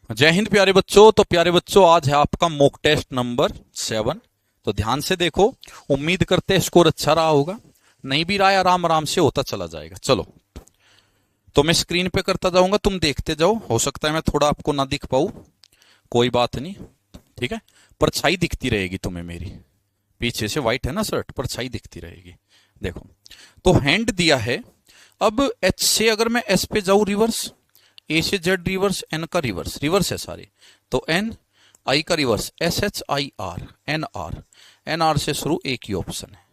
जय हिंद प्यारे बच्चों। तो प्यारे बच्चों, आज है आपका मॉक टेस्ट नंबर 7। तो ध्यान से देखो, उम्मीद करते हैं स्कोर अच्छा रहा होगा। नहीं भी रहा है, आराम आराम से होता चला जाएगा। चलो, तो मैं स्क्रीन पे करता जाऊंगा, तुम देखते जाओ। हो सकता है मैं थोड़ा आपको ना दिख पाऊं, कोई बात नहीं, ठीक है। परछाई दिखती रहेगी तुम्हें मेरी, पीछे से व्हाइट है ना शर्ट, परछाई दिखती रहेगी। देखो, तो हैंड दिया है। अब एच से अगर मैं एस पे जाऊं रिवर्स, ए से जेड रिवर्स, एन का रिवर्स, रिवर्स है सारे। तो एन, आई का reverse S H I R, N R, N R से शुरू, एक ही ऑप्शन है।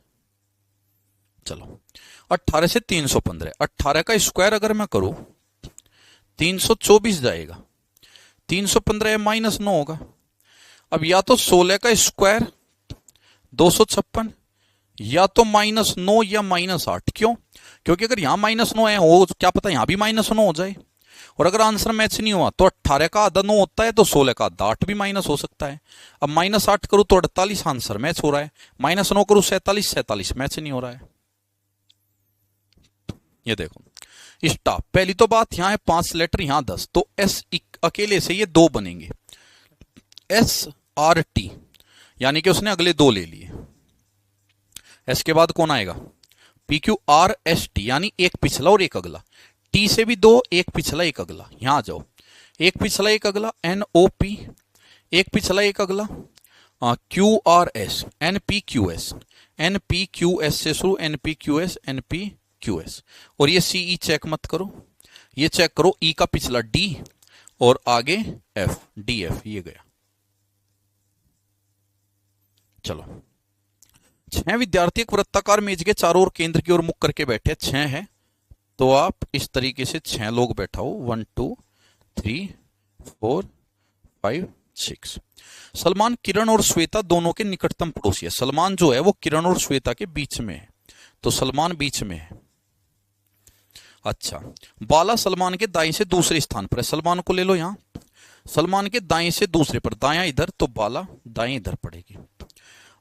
चलो, 18 से 315, 18 का स्क्वायर अगर मैं करूं 324 जाएगा, 315 माइनस 9 होगा। अब या तो 16 का स्क्वायर 256, या तो -9 या -8। क्यों? क्योंकि अगर यहां -9 है, हो क्या पता यहां भी -9 हो जाए। और अगर आंसर मैच नहीं हुआ तो 18 का आधा 9 होता है, तो 16 का आधा 8 भी माइनस हो सकता है। अब -8 करूं तो 48 आंसर मैच हो रहा है, -9 करूं 47, 47 मैच नहीं हो रहा है। ये देखो, स्टॉप। पहली तो बात, यहां है 5 लेटर, यहां 10, तो एस अकेले से ये 2 बनेंगे, एस आर टी, यानी कि उसने अगले 2 ले लिए। एस के बाद कौन आएगा? P Q R S T, यानी एक पिछला और एक अगला। टी से भी 2, एक पिछला एक अगला। यहां आ जाओ, एक पिछला एक अगला, एन ओ पी, एक पिछला एक अगला, Q R S, N P Q S, N P Q S से शुरू, N P Q S, N P Q S. और ये सी ई चेक मत करो, ये चेक करो, ई का पिछला डी और आगे एफ, डी एफ, ये गया। चलो, 6 विद्यार्थी एक वृत्ताकार मेज के चारों ओर केंद्र की ओर मुख करके बैठे। 6 है, तो आप इस तरीके से 6 लोग बैठाओ, 1 2 3 4 5 6। सलमान किरण और श्वेता दोनों के निकटतम पड़ोसी है। सलमान जो है वो किरण और श्वेता के बीच में है, तो सलमान बीच में है। अच्छा, बाला सलमान के दाएं से दूसरे स्थान पर है। सलमान को ले लो यहां, सलमान के दाएं से दूसरे पर, दाया इधर तो बाला दाएं इधर पड़ेगी।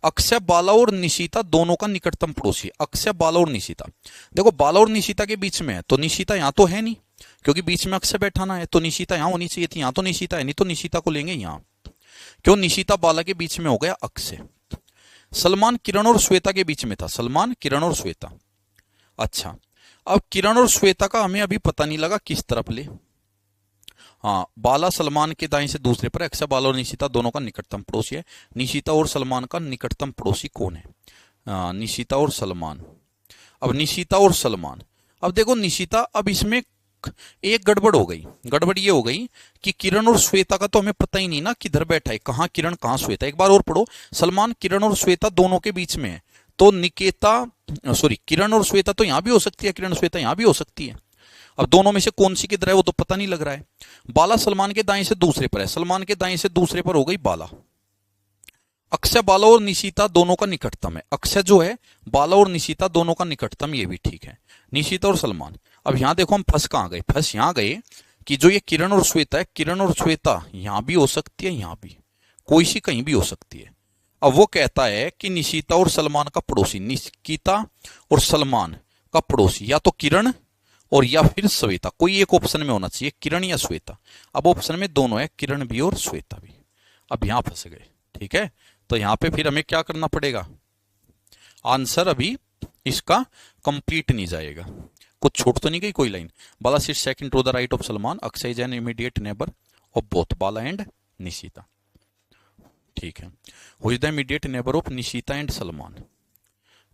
अक्षय, बाला और निशिता दोनों का निकटतम पड़ोसी। अक्षय, बाला और निशिता, देखो बाला और निशिता के बीच में है, तो निशिता यहां तो है नहीं, क्योंकि बीच में अक्षय बैठाना है, तो निशिता यहां होनी चाहिए थी। यहां तो निशिता है नहीं, तो निशिता को लेंगे यहां। क्यों? निशिता बाला के बीच में हो गया अक्षय। सलमान किरण और श्वेता के बीच में था, सलमान किरण और श्वेता। अच्छा, अब किरण और श्वेता का हमें अभी पता नहीं लगा किस तरफ ले। हाँ, बाला सलमान के दाएं से दूसरे पर, अक्षय, बाला और निशिता दोनों का निकटतम पड़ोसी है। निशिता और सलमान का निकटतम पड़ोसी कौन है? निशिता और सलमान। अब निशिता और सलमान, अब देखो निशिता, अब इसमें एक गड़बड़ हो गई। गड़बड़ ये हो गई कि किरण और श्वेता का तो हमें पता ही नहीं ना किधर बैठा है, कहां किरण कहां श्वेता। एक बार और पढ़ो, सलमान किरण और श्वेता दोनों के बीच में है, तो निकेता सॉरी किरण और श्वेता तो यहां भी हो सकती है, किरण श्वेता यहां भी हो सकती है। अब दोनों में से कौन सी किधर है वो तो पता नहीं लग रहा है। बाला सलमान के दाएं से दूसरे पर है, सलमान के दाएं से दूसरे पर हो गई बाला। अक्षय, बाला और निशिता दोनों का निकटतम है। अक्षय जो है, बाला और निशिता दोनों का निकटतम, ये भी ठीक है। निशिता और सलमान। अब यहां देखो हम फंस कहां गए, फंस यहां गए कि जो ये किरण और श्वेता है, किरण और श्वेता यहां भी हो सकती है, यहां भी, कोई सी कहीं भी हो सकती है। अब वो कहता है कि निशिता और सलमान का पड़ोसी, निशिता और सलमान का पड़ोसी या तो किरण और या फिर श्वेता, कोई एक ऑप्शन में होना चाहिए, किरण या श्वेता। अब ऑप्शन में दोनों है, किरण भी और श्वेता भी। अब यहां फंस गए, ठीक है। तो यहां पे फिर हमें क्या करना पड़ेगा? आंसर अभी इसका कंप्लीट नहीं जाएगा, कुछ छूट तो नहीं गई कोई line. Bala sit second to the right of Salman, Akshay is an immediate neighbour of both Bala and Nishita. ठीक है, who is the immediate neighbour of Nishita and Salman?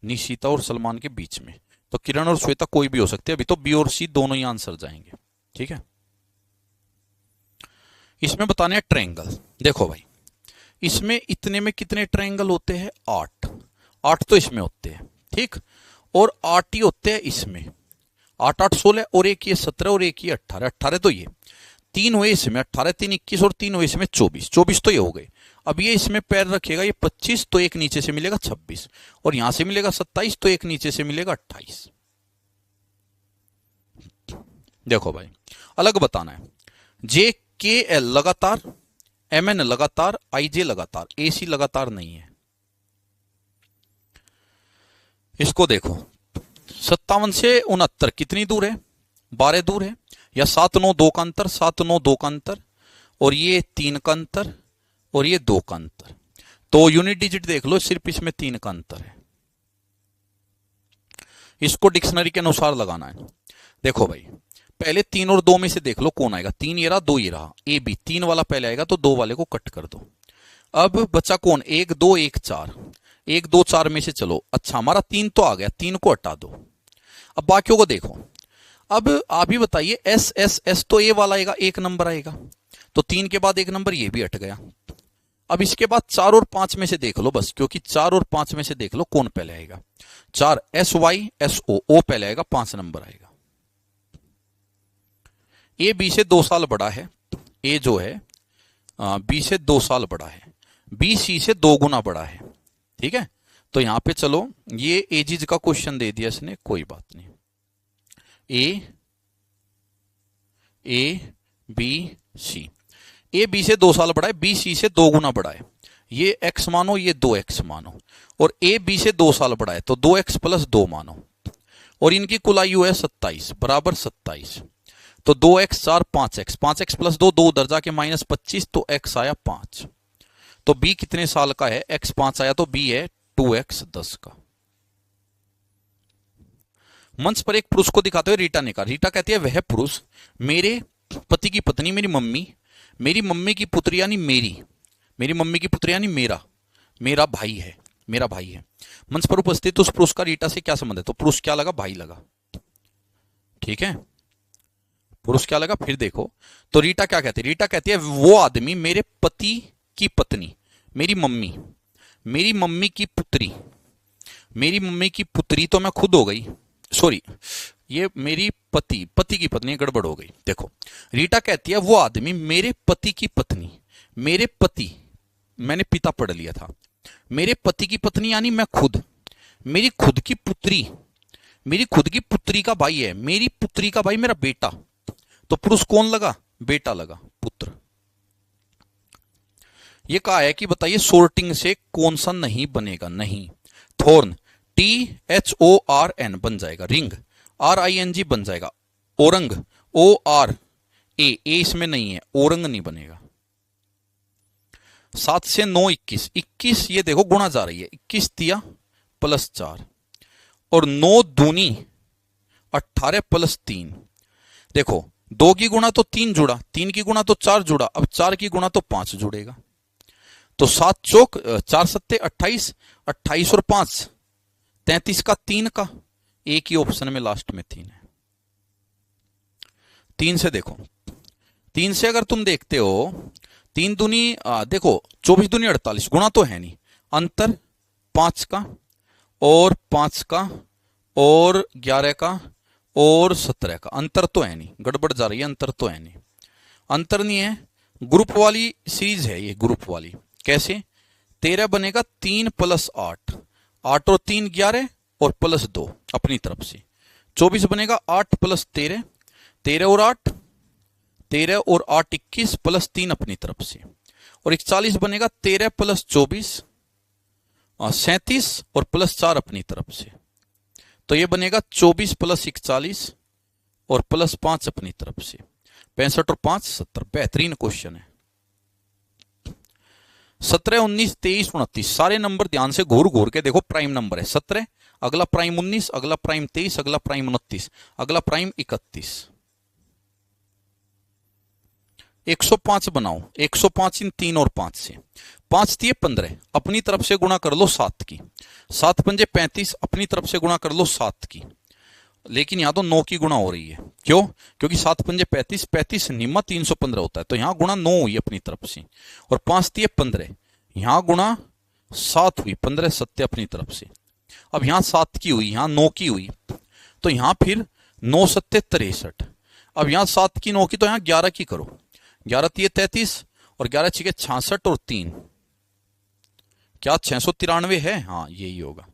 Nishita और सलमान के बीच में, तो किरण और श्वेता कोई भी हो सकती है। अभी तो बी और सी दोनों ही आंसर जाएंगे, ठीक है। इसमें बताने हैं ट्रायंगल। देखो भाई, इसमें इतने में कितने ट्रायंगल होते हैं? 8। 8 तो इसमें होते हैं, ठीक, और 8 ही होते हैं इसमें। 8 8 16, और एक ये 17 और एक ये 18। 18 तो ये 3 हुए इसमें, 18 3 21 और 3 हुए इसमें 24। 24 तो ये हो गए। अब ये इसमें पैर रखेगा, ये 25, तो एक नीचे से मिलेगा 26, और यहां से मिलेगा 27, तो एक नीचे से मिलेगा 28। देखो भाई, अलग बताना है। जे के एल लगातार, एम एन लगातार, आई जे लगातार, ए सी लगातार नहीं है। इसको देखो, 57 से 69 कितनी दूर है? 12 दूर है। या 7 9 2 का अंतर, 7 9 2 का अंतर, और ये 3 का अंतर और ये 2 का अंतर। तो यूनिट डिजिट देख लो, सिर्फ इसमें 3 का अंतर है। इसको डिक्शनरी के अनुसार लगाना है। देखो भाई, पहले 3 और 2 में से देख लो कौन आएगा। 3 ये रहा, 2 ये रहा, ए बी। 3 वाला पहले आएगा तो 2 वाले को कट कर दो। अब बचा कौन, 1 2 1 4। 1 2 4 में से चलो, अच्छा हमारा 3 तो आ गया, 3 को हटा दो। अब बाकियों को देखो। अब आप ही बताइए, एस एस एस तो ए वाला आएगा, 1 नंबर आएगा, तो 3 के बाद 1 नंबर ये भी हट गया। अब इसके बाद 4 और 5 में से देख लो बस, क्योंकि 4 और 5 में से देख लो कौन पहले आएगा। 4 एस वाई एस ओ, ओ पहले आएगा, 5 नंबर आएगा। ए बी से 2 साल बड़ा है, ए जो है बी से 2 साल बड़ा है, बी सी से 2 गुना बड़ा है। ठीक है, तो यहां पे चलो, ये एजिज का क्वेश्चन दे दिया इसने, कोई बात नहीं। A B C, A B से 2 साल बड़ा है, बी सी से 2 गुना बड़ा है। ये x मानो, ये 2x मानो, और ए बी से 2 साल बड़ा है तो 2x प्लस 2 मानो, और इनकी कुल आयु है 27 बराबर 27। तो 2x 4 5x, 5x प्लस 2, 2 उधर जाके माइनस 25, तो x आया 5। तो b कितने साल का है, x 5 आया, तो b है 2x 10 का। मंच पर एक पुरुष को दिखाते हुए रीटा ने कहा, रीटा कहती है वह पुरुष मेरे पति की पत्नी, मेरी मम्मी की पुत्री यानी मेरी मम्मी की पुत्री यानी मेरा भाई है, मेरा भाई है। मंच पर उपस्थित उस पुरुष का रीटा से क्या संबंध है, तो पुरुष क्या लगा, भाई लगा। ठीक है, पुरुष क्या लगा, फिर देखो तो रीटा क्या कहती है, रीटा कहती है वो आदमी मेरे पति की पत्नी, मेरी मम्मी की पुत्री तो मैं खुद हो गई, सॉरी ये मेरी पति की पत्नी, गड़बड़ हो गई। देखो रीटा कहती है वो आदमी मेरे पति की पत्नी, मेरे पति मैंने पिता पढ़ लिया था, मेरे पति की पत्नी यानी मैं खुद, मेरी खुद की पुत्री का भाई है, मेरी पुत्री का भाई मेरा बेटा। तो पुरुष कौन लगा, बेटा लगा, पुत्र। ये कहा है कि बताइए सोर्टिंग से कौन सा नहीं बनेगा, नहीं। थॉर्न THORN बन जाएगा, रिंग RING बन जाएगा, औरंग ORA, इसमें नहीं है, औरंग नहीं बनेगा। 7 से 9 21, ये देखो गुणा जा रही है, 21 तिया प्लस 4, और 9 दूनी 18 प्लस 3। देखो 2 की गुणा तो 3 जुड़ा, 3 की गुणा तो 4 जुड़ा, अब 4 की गुणा तो 5 जुड़ेगा। तो 7 चौक 4 सत्ते 28, 28 और 5 33 का, 3 का, एक ही ऑप्शन में लास्ट में 3 है। 3 से देखो, 3 से अगर तुम देखते हो, 3 दूनी देखो 24 दूनी 48, गुणा तो है नहीं, अंतर 5 का और 5 का और 11 का और 17 का, अंतर तो है नहीं, गड़बड़ जा रही है, अंतर तो है नहीं, अंतर नहीं है। ग्रुप वाली सीरीज है ये, ग्रुप वाली कैसे, 13 बनेगा 3 प्लस 8, 8 और 3 11 और प्लस 2 अपनी तरफ से, 24 बनेगा 8 प्लस 13, 13 और 8 21 प्लस 3 अपनी तरफ से, और 41 बनेगा 13 प्लस 24 37 और प्लस 4 अपनी तरफ से, तो ये बनेगा 24 प्लस 41 और प्लस 5 अपनी तरफ से, 65 और 5 70। बेहतरीन क्वेश्चन है। 17 19 23 29 सारे नंबर ध्यान से घूर घूर के देखो, प्राइम नंबर है 17, अगला प्राइम 19, अगला प्राइम 23, अगला प्राइम 29, अगला प्राइम 31। 105 बनाओ, 105 इन 3 और 5 से, 5 दिए 15, अपनी तरफ से गुणा कर लो 7 की, 7 पंजे 35, अपनी तरफ से गुणा कर लो 7 की, लेकिन यहां तो 9 की गुणा हो रही है, क्यों, क्योंकि 7 पंजे 35, 35 निम्मा 315 होता है, तो यहां गुणा 9 हुई अपनी तरफ से, और 5 दिए 15, यहां गुणा 7 हुई, 15 सत्य अपनी तरफ से। अब यहां 7 की हुई, यहां 9 की हुई, तो यहां फिर 9 सत्य 63, अब यहां 7 की 9 की, तो यहां 11 की करो, 11 तिये 33 और 11 छिके 66 और 3 क्या 693 है, हाँ यही होगा।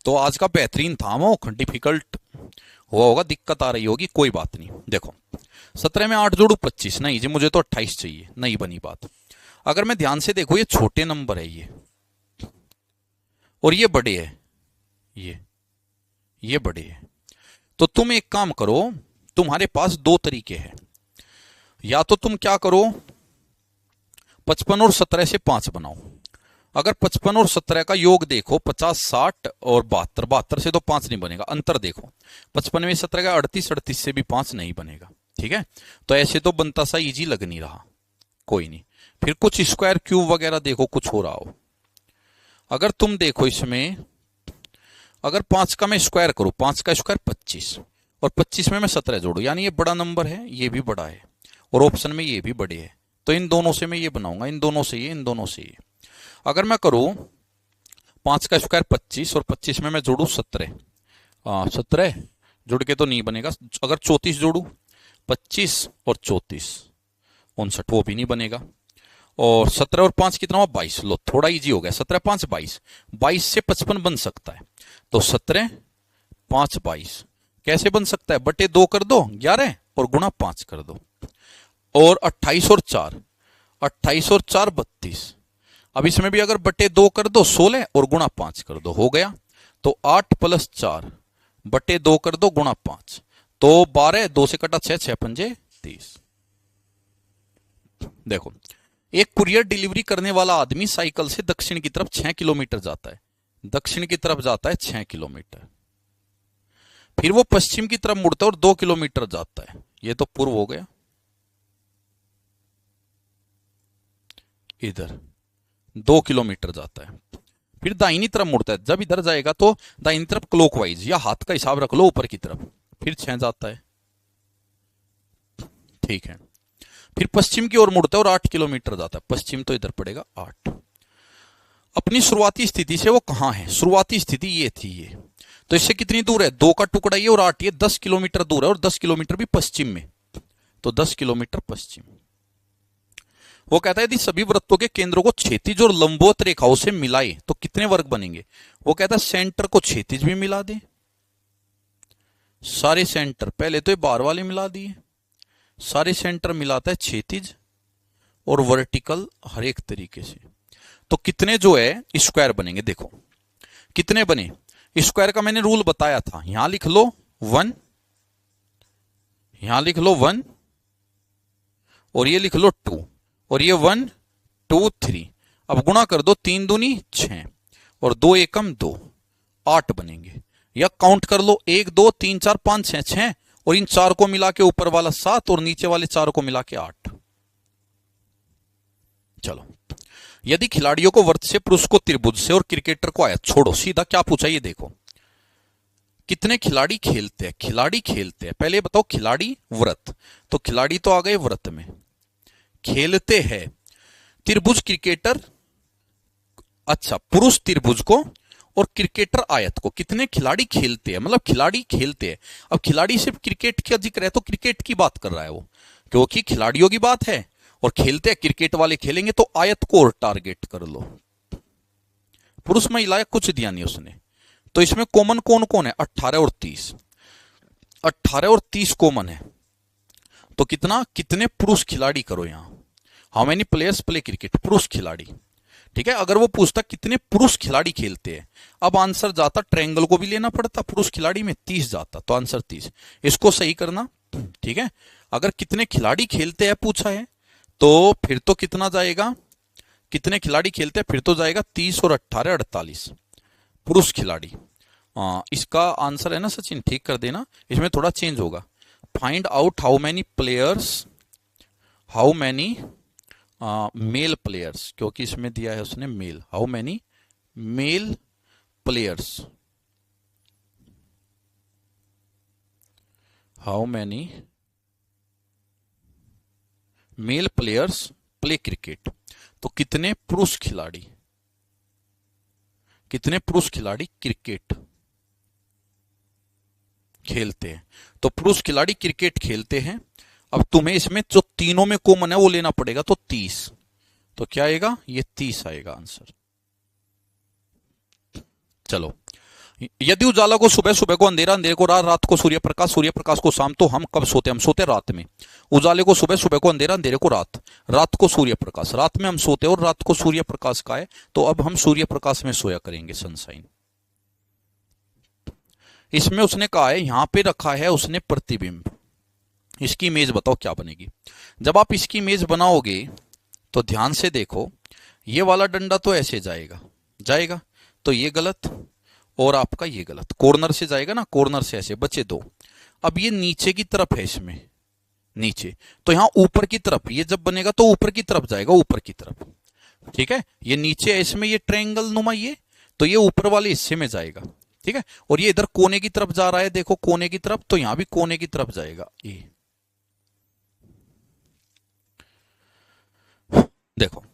तो आज का बेहतरीन था, वो डिफिकल्ट हुआ होगा, दिक्कत आ रही होगी, कोई बात नहीं। देखो 17 में 8 जोड़ू 25, नहीं जी मुझे तो 28 चाहिए, नहीं बनी बात। अगर मैं ध्यान से देखो, ये छोटे नंबर है ये, और ये बड़े है, ये बड़े है, तो तुम एक काम करो, तुम्हारे पास 2 तरीके हैं, या तो तुम क्या करो, 55 और 17 से 5 बनाओ। अगर 55 और 17 का योग देखो 50, 60 और 72, 72 से तो 5 नहीं बनेगा। अंतर देखो, 55 में 17 का 38, 38 से भी 5 नहीं बनेगा। ठीक है, तो ऐसे तो बनता सा इजी लग नहीं रहा, कोई नहीं। फिर कुछ स्क्वायर क्यूब वगैरह देखो कुछ हो रहा हो। अगर तुम देखो इसमें, अगर 5 का मैं स्क्वायर करूं, 5 का स्क्वायर 25 और 25 में मैं 17 जोड़ू, यानी ये बड़ा नंबर है, ये भी बड़ा है और ऑप्शन में ये भी बड़े है, तो इन दोनों से मैं ये बनाऊंगा, इन दोनों से ये, इन दोनों से ये। अगर मैं करूं 5 का स्क्वायर 25 और 25 में मैं जोड़ू 17, 17 जुड़ के तो नहीं बनेगा। अगर 34 जोड़ू, 25 और 34, 59, वो भी नहीं बनेगा। और 17 और 5 कितना हुआ, 22। लो थोड़ा इजी हो गया, 17 5 22, 22 से 55 बन सकता है। तो 17 5 22 कैसे बन सकता है, बटे 2 कर दो 11 और गुणा 5 कर दो। और 28 और 4, 28 और 4 32। अब इसमें भी अगर बटे 2 कर दो 16 और गुणा 5 कर दो, हो गया। तो 8 + 4 बटे 2 कर दो गुणा 5, तो 12, 2 से कटा 6, 6 पंजे 30। देखो, एक कुरियर डिलीवरी करने वाला आदमी साइकिल से दक्षिण की तरफ 6 किलोमीटर जाता है, दक्षिण की तरफ जाता है 6 किलोमीटर। फिर वो पश्चिम की तरफ मुड़ता है और 2 किलोमीटर जाता है। ये तो पूर्व हो गया, इधर 2 किलोमीटर जाता है। फिर दाहिनी तरफ मुड़ता है, जब इधर जाएगा तो दाहिनी तरफ क्लॉकवाइज, या हाथ का हिसाब रख लो ऊपर की तरफ, फिर 6 जाता है। ठीक है, फिर पश्चिम की ओर मुड़ता है और 8 किलोमीटर जाता है, पश्चिम तो इधर पड़ेगा 8। अपनी शुरुआती स्थिति से वो कहां है, शुरुआती स्थिति ये थी, ये तो इससे कितनी दूर है, 2 का टुकड़ा ये और 8, ये 10 किलोमीटर दूर है, और 10 किलोमीटर भी पश्चिम में, तो 10 किलोमीटर पश्चिम। वो कहता है यदि सभी वृत्तों के केंद्रों को क्षैतिज और लंबवत रेखाओं से मिलाए तो कितने वर्ग बनेंगे। वो कहता है सेंटर को क्षैतिज भी मिला दे, सारे सेंटर, पहले तो ये बाहर वाले मिला दिए, सारे सेंटर मिलाता है क्षैतिज और वर्टिकल हर एक तरीके से, तो कितने जो है स्क्वायर बनेंगे। देखो कितने बने, स्क्वायर का मैंने रूल बताया था, यहां लिख लो 1, यहां लिख लो 1 और ये लिख लो 2 और ये 1 2 3। अब गुणा कर दो, 3 दूनी 6 और 2 एकम 2, 8 बनेंगे। या काउंट कर लो 1 2 3 4 5 6, 6 और इन 4 को मिला के ऊपर वाला 7 और नीचे वाले 4 को मिला के 8। चलो, यदि खिलाड़ियों को वृत्त से, पुरुष को त्रिभुज से और क्रिकेटर को आयत, छोड़ो सीधा क्या पूछा ये देखो, कितने खिलाड़ी खेलते हैं, खिलाड़ी खेलते हैं, पहले बताओ खिलाड़ी वृत्त, तो खिलाड़ी तो आ गए वृत्त में, खेलते हैं त्रिभुज क्रिकेटर, अच्छा पुरुष त्रिभुज को और क्रिकेटर आयत को, कितने खिलाड़ी खेलते हैं, मतलब खिलाड़ी खेलते हैं। अब खिलाड़ी सिर्फ क्रिकेट का जिक्र है तो क्रिकेट की बात कर रहा है वो, क्योंकि खिलाड़ियों की बात है और खेलते हैं क्रिकेट वाले खेलेंगे, तो आयत को और टारगेट कर लो। पुरुष महिला कुछ दिया नहीं उसने, तो इसमें कॉमन कौन कौन है, 18 और 30, 18 और 30 कॉमन है, तो कितना, कितने पुरुष खिलाड़ी करो यहां, how many players play cricket, पुरुष खिलाड़ी। ठीक है, अगर वो पूछता कितने पुरुष खिलाड़ी खेलते हैं, अब आंसर जाता, ट्रायंगल को भी लेना पड़ता, पुरुष खिलाड़ी में 30 जाता, तो आंसर 30, इसको सही करना। ठीक है, अगर कितने खिलाड़ी खेलते हैं पूछा है तो फिर तो कितना जाएगा, कितने खिलाड़ी खेलते हैं, फिर तो जाएगा 30 और 18 48 पुरुष खिलाड़ी। इसका आंसर है ना सचिन, ठीक कर देना, इसमें थोड़ा चेंज होगा, find out how many players, how many male players, क्योंकि इसमें दिया है उसने male, how many male players, how many male players play cricket, तो कितने पुरुष खिलाड़ी, कितने पुरुष खिलाड़ी क्रिकेट खेलते हैं, तो पुरुष खिलाड़ी क्रिकेट खेलते हैं। अब तुम्हें इसमें जो तीनों में कॉमन है वो लेना पड़ेगा, तो 30, तो क्या आएगा, ये 30 आएगा आंसर। चलो, यदि उजाला को सुबह, सुबह को अंधेरा, अंधेरे को रात, रात को सूर्य प्रकाश, सूर्य प्रकाश को शाम, तो हम कब सोते, हम सोते रात में। उजाले को सुबह, सुबह को अंधेरा, अंधेरे को रात, रात को सूर्य प्रकाश, रात में हम सोते और रात को सूर्य प्रकाश का है, तो अब हम सूर्य प्रकाश में सोया करेंगे, सनशाइन। इसमें उसने कहा है, यहां पे रखा है उसने प्रतिबिंब, इसकी इमेज बताओ क्या बनेगी। जब आप इसकी इमेज बनाओगे तो ध्यान से देखो, ये वाला डंडा तो ऐसे जाएगा जाएगा, तो ये गलत और आपका ये गलत, कॉर्नर से जाएगा ना, कॉर्नर से ऐसे बचे दो। अब ये नीचे की तरफ है, इसमें नीचे, तो यहां ऊपर की तरफ ये जब बनेगा तो ऊपर की तरफ जाएगा, ऊपर की तरफ। ठीक है, ये नीचे है इसमें, ये ट्रायंगल नुमा, ये तो ये ऊपर वाले हिस्से में जाएगा। ठीक है, और ये इधर कोने की तरफ जा रहा है, देखो कोने की तरफ, तो यहां भी कोने की तरफ जाएगा ये। देखो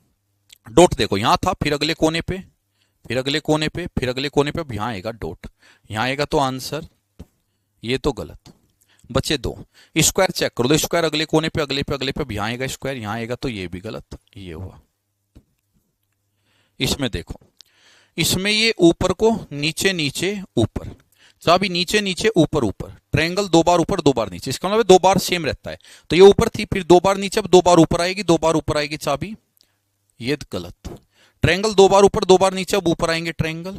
डॉट, देखो यहां था, फिर अगले कोने पे, फिर अगले कोने पे, फिर अगले कोने पे, अब यहां आएगा डॉट, यहां आएगा तो आंसर, ये तो गलत, बचे दो। स्क्वायर चेक करो, स्क्वायर अगले कोने पे, अगले पे, अगले पे, अब यहां आएगा स्क्वायर, यहां आएगा तो ये भी गलत, ये हुआ। इसमें देखो, इसमें ये ऊपर को नीचे नीचे ऊपर, चाबी नीचे नीचे ऊपर ऊपर, ट्रायंगल दो बार ऊपर दो बार नीचे, इसका मतलब दो बार सेम रहता है, तो ये ऊपर थी, फिर दो बार नीचे, अब दो बार ऊपर आएगी, दो बार ऊपर आएगी चाबी, ये गलत। ट्रायंगल दो बार ऊपर दो बार नीचे, अब ऊपर आएंगे ट्रायंगल।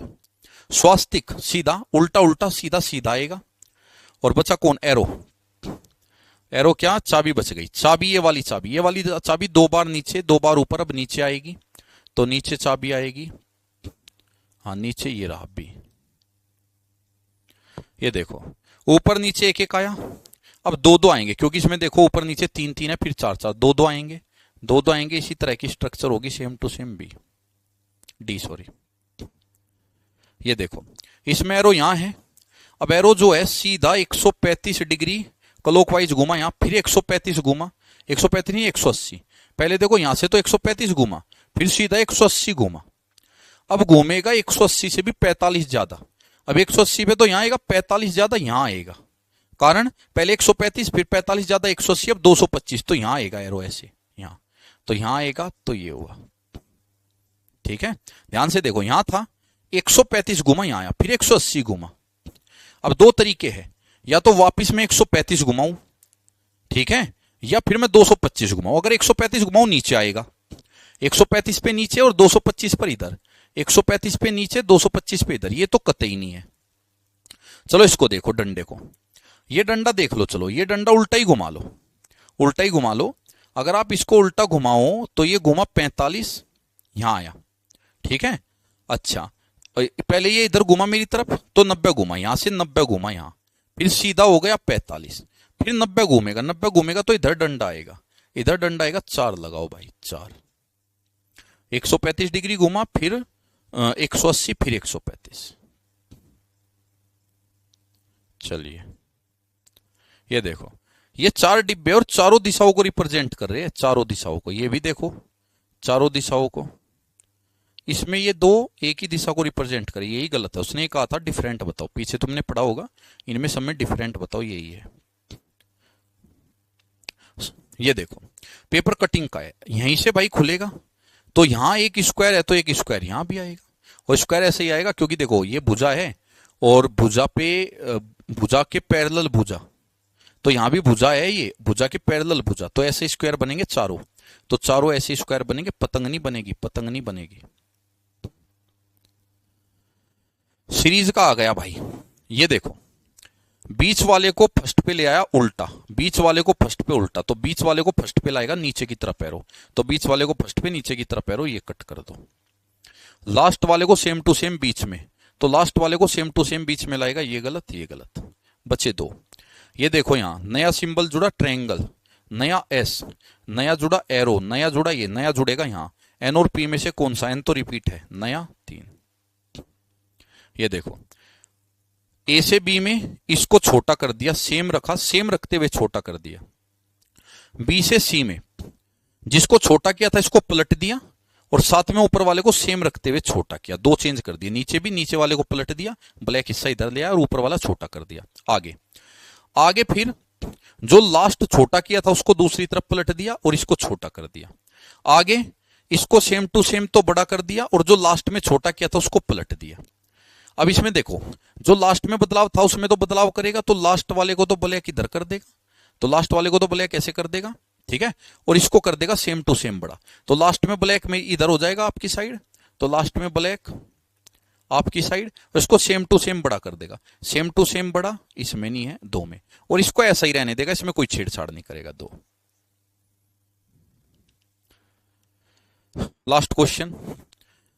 स्वास्तिक सीधा, उल्टा उल्टा सीधा सीधा आएगा, और बचा कौन, एरो, एरो क्या, चाबी बच गई, चाबी ये वाली चाबी, ये वाली चाबी दो बार नीचे दो बार ऊपर, अब नीचे आएगी, तो नीचे चाबी आएगी, हाँ नीचे ये रहा बी। ये देखो ऊपर नीचे एक एक आया, अब दो दो आएंगे, क्योंकि इसमें देखो ऊपर नीचे तीन तीन है, फिर चार चार, दो दो आएंगे, दो दो आएंगे, इसी तरह की स्ट्रक्चर होगी, same to same B, D sorry. ये देखो इसमें एरो यहां है, अब एरो जो है सीधा 135 डिग्री क्लॉकवाइज घुमा, यहां फिर 135 घुमा, 135 नहीं 180, पहले देखो यहां से तो 135 घुमा, फिर सीधा 180 घुमा, अब घूमेगा 180 से भी 45 ज्यादा, अब 180 पे तो यहां आएगा, 45 ज्यादा यहां आएगा, कारण पहले 135 फिर 45 ज्यादा 180, अब 225, तो यहां आएगा एरो ऐसे, यहां तो यहां आएगा, तो ये हुआ। ठीक है, ध्यान से देखो, यहां था 135 घुमा, यहां आया, फिर 180 घुमा, अब दो तरीके हैं, या तो वापिस में 135 घुमाऊं, ठीक है, या फिर मैं 225 घुमाऊं। अगर 135 घुमाऊं नीचे आएगा, 135 पे नीचे और 225 पर इधर, 135 पे नीचे 225 पे इधर, ये तो कतई नहीं है। चलो इसको देखो डंडे को, ये डंडा देख लो, चलो ये डंडा उल्टा ही घुमा लो, उल्टा ही घुमा लो। अगर आप इसको उल्टा घुमाओ तो ये घुमा 45, यहां आया, ठीक है। अच्छा पहले ये इधर घुमा मेरी तरफ, तो 90 घुमा, यहां से 90 घुमा यहां, फिर सीधा हो गया 45, फिर 90 घूमेगा, 90 घूमेगा तो इधर डंडा आएगा, इधर डंडा आएगा, 4 लगाओ भाई, 4, 135 डिग्री घुमा, फिर 180, फिर 135। चलिए ये देखो, ये 4 डिब्बे और चारों दिशाओं को रिप्रेजेंट कर रहे हैं, चारों दिशाओं को, ये भी देखो चारों दिशाओं को, इसमें ये दो एक ही दिशा को रिप्रेजेंट करे, यही गलत है, उसने कहा था डिफरेंट बताओ, पीछे तुमने पढ़ा होगा, इनमें सब में डिफरेंट बताओ, यही है। ये देखो पेपर कटिंग का है, यहीं से भाई खुलेगा, तो यहां एक स्क्वायर है तो एक स्क्वायर यहां भी आएगा, और स्क्वायर ऐसे ही आएगा, क्योंकि देखो ये भुजा है, और भुजा पे भुजा के पैरेलल भुजा, तो यहां भी भुजा है, ये भुजा के पैरेलल भुजा, तो ऐसे स्क्वायर बनेंगे चारों, तो चारों ऐसे स्क्वायर बनेंगे, पतंग नहीं बनेगी, पतंग नहीं बनेगी। सीरीज का आ गया भाई, ये देखो बीच वाले को फर्स्ट पे ले आया उल्टा, बीच वाले को फर्स्ट पे उल्टा, तो बीच वाले को फर्स्ट पे लाएगा नीचे की तरफ एरो, तो बीच वाले को फर्स्ट पे नीचे की तरफ एरो, ये कट कर दो। लास्ट वाले को सेम टू सेम बीच में, तो लास्ट वाले को सेम टू सेम बीच में लाएगा, ये गलत, ये गलत, बचे दो। ये देखो यहां नया सिंबल जुड़ा ट्रायंगल, नया एस, नया जुड़ा एरो, नया जुड़ा ये, नया जुड़ेगा यहां, एन और पी में से कौन सा, एन तो रिपीट है, नया 3। ये देखो ए से बी में इसको छोटा कर दिया, सेम रखा, सेम रखते हुए छोटा कर दिया। बी से सी में जिसको छोटा किया था इसको पलट दिया, और साथ में ऊपर वाले को सेम रखते हुए छोटा किया, दो चेंज कर दिया, नीचे भी नीचे वाले को पलट दिया, ब्लैक हिस्सा इधर ले आया और ऊपर वाला छोटा कर दिया। आगे आगे फिर जो लास्ट छोटा किया था उसको दूसरी तरफ पलट दिया और इसको छोटा कर दिया। आगे इसको सेम टू सेम तो बड़ा कर दिया, और जो लास्ट में छोटा किया था उसको पलट दिया। अब इसमें देखो जो लास्ट में बदलाव था उसमें तो बदलाव करेगा, तो लास्ट वाले को तो ब्लैक इधर कर देगा, तो लास्ट वाले को तो ब्लैक ऐसे कर देगा, ठीक है, और इसको कर देगा सेम टू सेम बड़ा, तो लास्ट में ब्लैक में इधर हो जाएगा आपकी साइड, तो लास्ट में ब्लैक आपकी साइड, इसको सेम टू सेम बड़ा कर देगा। सेम टू सेम बड़ा इसमें नहीं है, 2 में, और इसको ऐसा ही रहने देगा, इसमें कोई छेड़छाड़ नहीं करेगा। 2। लास्ट क्वेश्चन,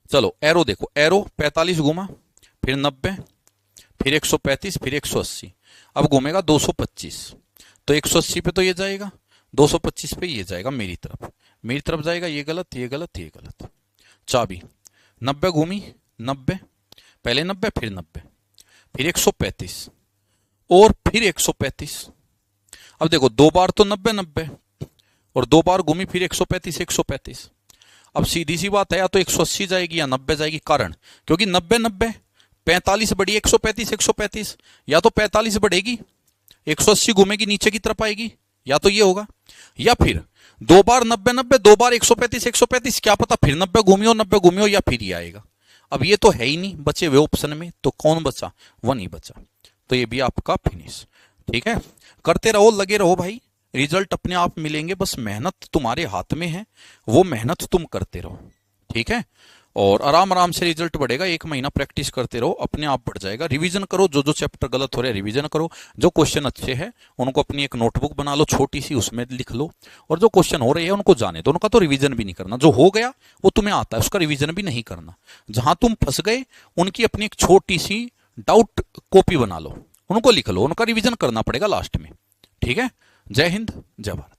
चलो एरो देखो, एरो 45 घूमा, फिर 90, फिर 135, फिर 180, अब घूमेगा 225। तो 180 पे तो ये जाएगा, 225 पे ये जाएगा मेरी तरफ जाएगा, ये गलत, ये गलत, ये गलत। चाबी 90 घूमी, 90, पहले 90, फिर 90, फिर 135 और फिर 135। अब देखो 2 बार तो 90 90 और 2 बार घूमी, फिर 135 135। अब सीधी सी बात है, या तो 180 जाएगी या 90 जाएगी। कारण, क्योंकि 90 90, 45 बढ़ी 135 135, या तो 45 बढ़ेगी 180 घूमेगी नीचे की तरफ आएगी, या तो ये होगा, या फिर 2 बार 90 90, 2 बार 135 135, क्या पता फिर 90 घूमी हो या फिर ये आएगा। अब ये तो है ही नहीं बचे हुए ऑप्शन में, तो कौन बचा? 1 ही बचा। तो ये भी आपका फिनिश। ठीक है, करते रहो, लगे रहो भाई, रिजल्ट अपने आप मिलेंगे, बस मेहनत तुम्हारे हाथ में है, वो मेहनत तुम करते रहो। ठीक है, और आराम आराम से रिजल्ट बढ़ेगा। 1 महीना प्रैक्टिस करते रहो, अपने आप बढ़ जाएगा। रिवीजन करो, जो जो चैप्टर गलत हो रहे हैं रिवीजन करो, जो क्वेश्चन अच्छे हैं उनको अपनी एक नोटबुक बना लो छोटी सी, उसमें लिख लो, और जो क्वेश्चन हो रहे हैं उनको जाने दो, उनका तो रिवीजन भी नहीं करना। जो हो गया वो तुम्हें आता है, उसका रिवीजन भी नहीं करना। जहां तुम फंस गए उनकी अपनी एक छोटी सी डाउट कॉपी बना लो, उनको लिख लो, उनका रिवीजन करना पड़ेगा लास्ट में। ठीक है, जय हिंद, जय भारत।